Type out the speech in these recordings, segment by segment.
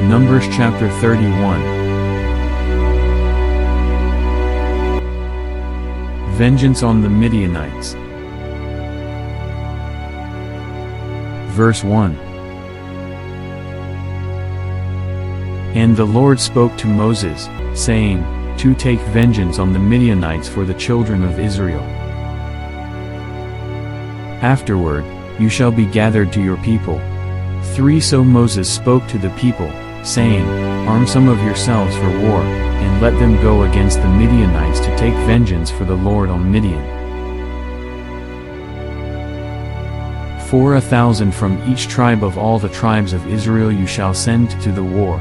Numbers chapter 31. Vengeance on the Midianites. Verse 1. And the Lord spoke to Moses, saying, to take vengeance on the Midianites for the children of Israel. Afterward, you shall be gathered to your people. 3 So Moses spoke to the people, saying, arm some of yourselves for war, and let them go against the Midianites to take vengeance for the Lord on Midian. 4 1,000 from each tribe of all the tribes of Israel you shall send to the war.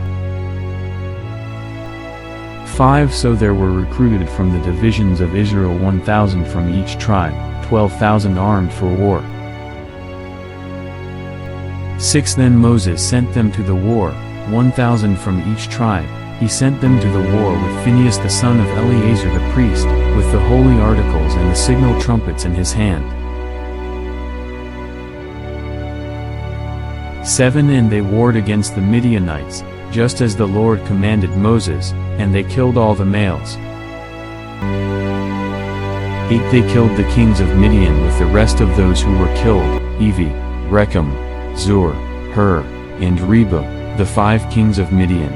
5 So there were recruited from the divisions of Israel 1,000 from each tribe, 12,000 armed for war. 6 Then Moses sent them to the war, 1,000 from each tribe. He sent them to the war with Phinehas the son of Eleazar the priest, with the holy articles and the signal trumpets in his hand. 7 And they warred against the Midianites, just as the Lord commanded Moses, and they killed all the males. 8 They killed the kings of Midian with the rest of those who were killed, Evi, Rechem, Zur, Hur, and Reba, the 5 kings of Midian.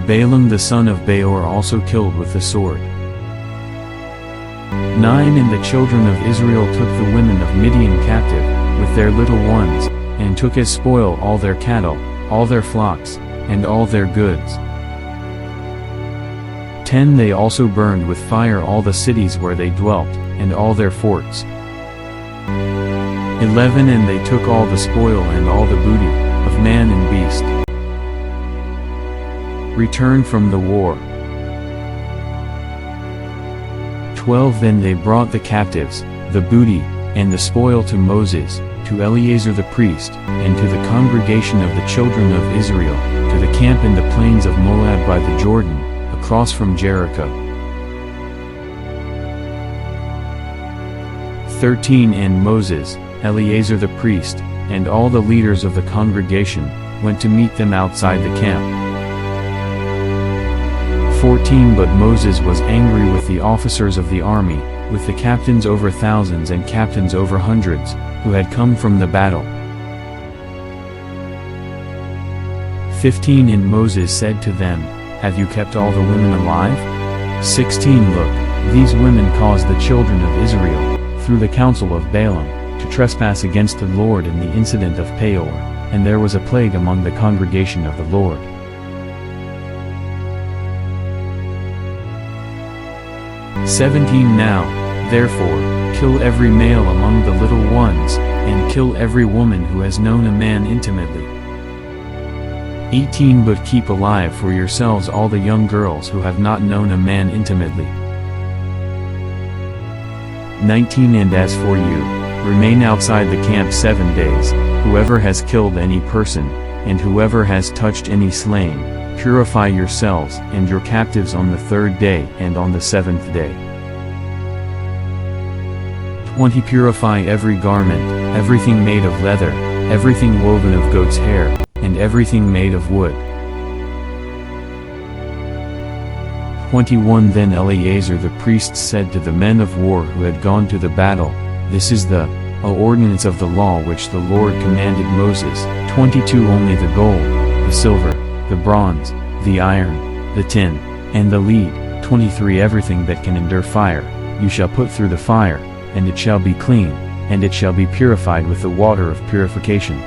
Balaam the son of Beor also killed with the sword. 9 And the children of Israel took the women of Midian captive, with their little ones, and took as spoil all their cattle, all their flocks, and all their goods. 10 They also burned with fire all the cities where they dwelt, and all their forts. 11 And they took all the spoil and all the booty, of man and beast. Returned from the war. 12 Then they brought the captives, the booty, and the spoil to Moses, to Eleazar the priest, and to the congregation of the children of Israel, to the camp in the plains of Moab by the Jordan, across from Jericho. 13 And Moses, Eleazar the priest, and all the leaders of the congregation, went to meet them outside the camp. 14 But Moses was angry with the officers of the army, with the captains over thousands and captains over hundreds, who had come from the battle. 15 And Moses said to them, have you kept all the women alive? 16 Look, these women caused the children of Israel, through the counsel of Balaam, to trespass against the Lord in the incident of Peor, and there was a plague among the congregation of the Lord. 17 Now, therefore, kill every male among the little ones, and kill every woman who has known a man intimately. 18 But keep alive for yourselves all the young girls who have not known a man intimately. 19 And as for you, remain outside the camp 7 days, whoever has killed any person, and whoever has touched any slain, purify yourselves and your captives on the 3rd day and on the 7th day. 20 Purify every garment, everything made of leather, everything woven of goat's hair, and everything made of wood. 21 Then Eleazar the priest said to the men of war who had gone to the battle, this is the ordinance of the law which the Lord commanded Moses. 22 Only the gold, the silver, the bronze, the iron, the tin, and the lead. 23 Everything that can endure fire, you shall put through the fire, and it shall be clean, and it shall be purified with the water of purification.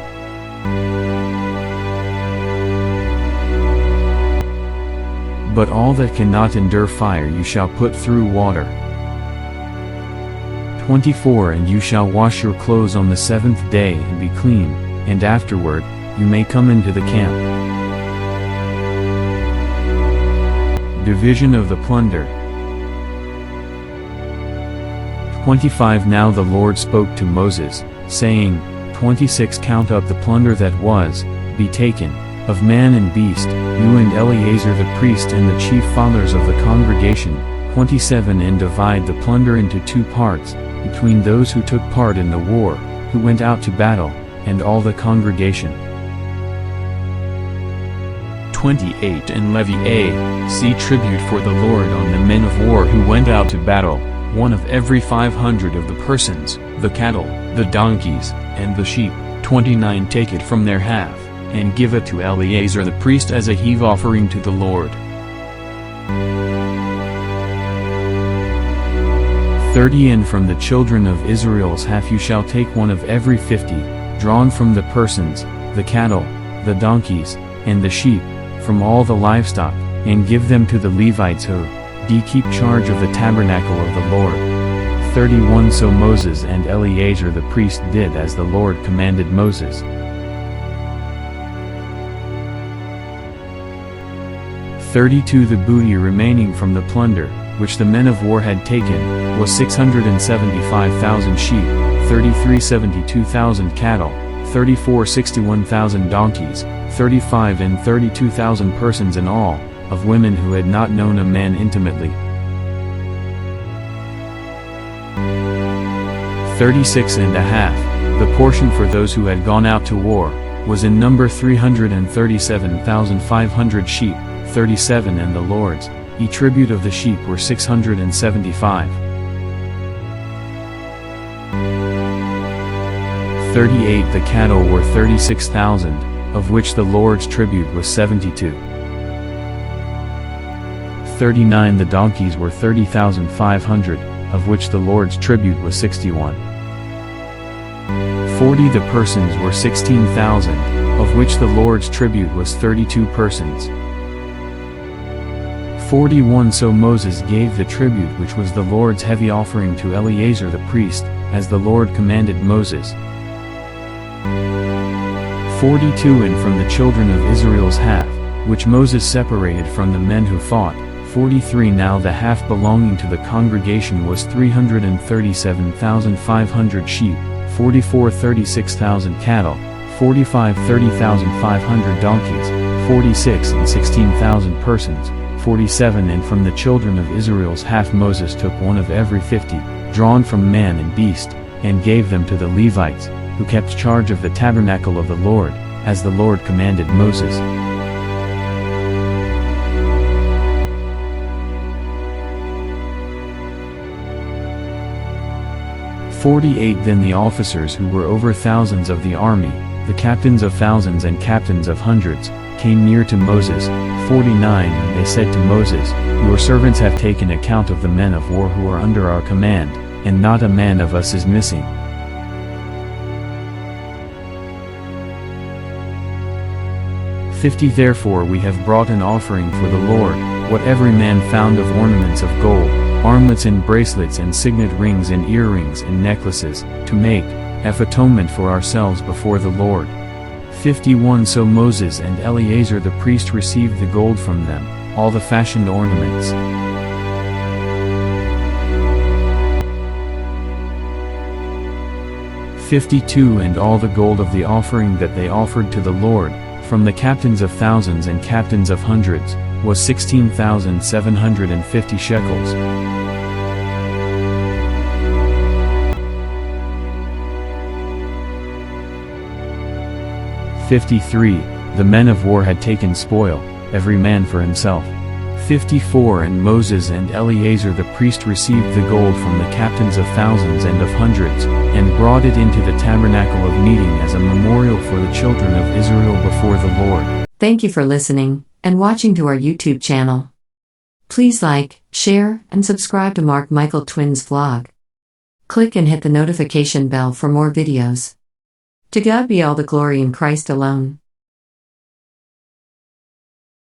But all that cannot endure fire you shall put through water. 24 And you shall wash your clothes on the 7th day and be clean, and afterward, you may come into the camp. Division of the plunder. 25 Now the Lord spoke to Moses, saying, 26 Count up the plunder that was, be taken, of man and beast, you and Eleazar the priest and the chief fathers of the congregation. 27 And divide the plunder into 2 parts, between those who took part in the war, who went out to battle, and all the congregation. 28 And levy a sea tribute for the Lord on the men of war who went out to battle, one of every 500 of the persons, the cattle, the donkeys, and the sheep. 29 Take it from their half, and give it to Eleazar the priest as a heave offering to the Lord. 30 And from the children of Israel's half you shall take one of every 50, drawn from the persons, the cattle, the donkeys, and the sheep, from all the livestock, and give them to the Levites who keep charge of the tabernacle of the Lord. 31 So Moses and Eleazar the priest did as the Lord commanded Moses. 32 The booty remaining from the plunder, which the men of war had taken, was 675,000 sheep, 33 72,000 cattle, 34 61,000 donkeys, 35 and 32,000 persons in all, of women who had not known a man intimately. 36 and a half, the portion for those who had gone out to war, was in number 337,500 sheep, 37 And the Lord's tribute of the sheep were 675. 38 The cattle were 36,000, of which the Lord's tribute was 72. 39 The donkeys were 30,500, of which the Lord's tribute was 61. 40 The persons were 16,000, of which the Lord's tribute was 32 persons. 41 So Moses gave the tribute which was the Lord's heavy offering to Eleazar the priest, as the Lord commanded Moses. 42 And from the children of Israel's half, which Moses separated from the men who fought, 43 Now the half belonging to the congregation was 337,500 sheep, 44 36,000 cattle, 45 30,500 donkeys, 46 and 16,000 persons, 47 And from the children of Israel's half Moses took one of every 50, drawn from man and beast, and gave them to the Levites, who kept charge of the tabernacle of the Lord, as the Lord commanded Moses. 48 Then the officers who were over thousands of the army, the captains of thousands and captains of hundreds, came near to Moses. 49 And they said to Moses, Your servants have taken account of the men of war who are under our command, and not a man of us is missing. 50 Therefore we have brought an offering for the Lord, what every man found of ornaments of gold, armlets and bracelets and signet rings and earrings and necklaces, to make atonement for ourselves before the Lord. 51 So Moses and Eleazar the priest received the gold from them, all the fashioned ornaments. 52 And all the gold of the offering that they offered to the Lord, from the captains of thousands and captains of hundreds, was 16,750 shekels. 53 The men of war had taken spoil, every man for himself. 54 And Moses and Eleazar the priest received the gold from the captains of thousands and of hundreds, and brought it into the tabernacle of meeting as a memorial for the children of Israel before the Lord. Thank you for listening and watching to our YouTube channel. Please like, share, and subscribe to Mark Michael Twins vlog. Click and hit the notification bell for more videos. To God be all the glory in Christ alone.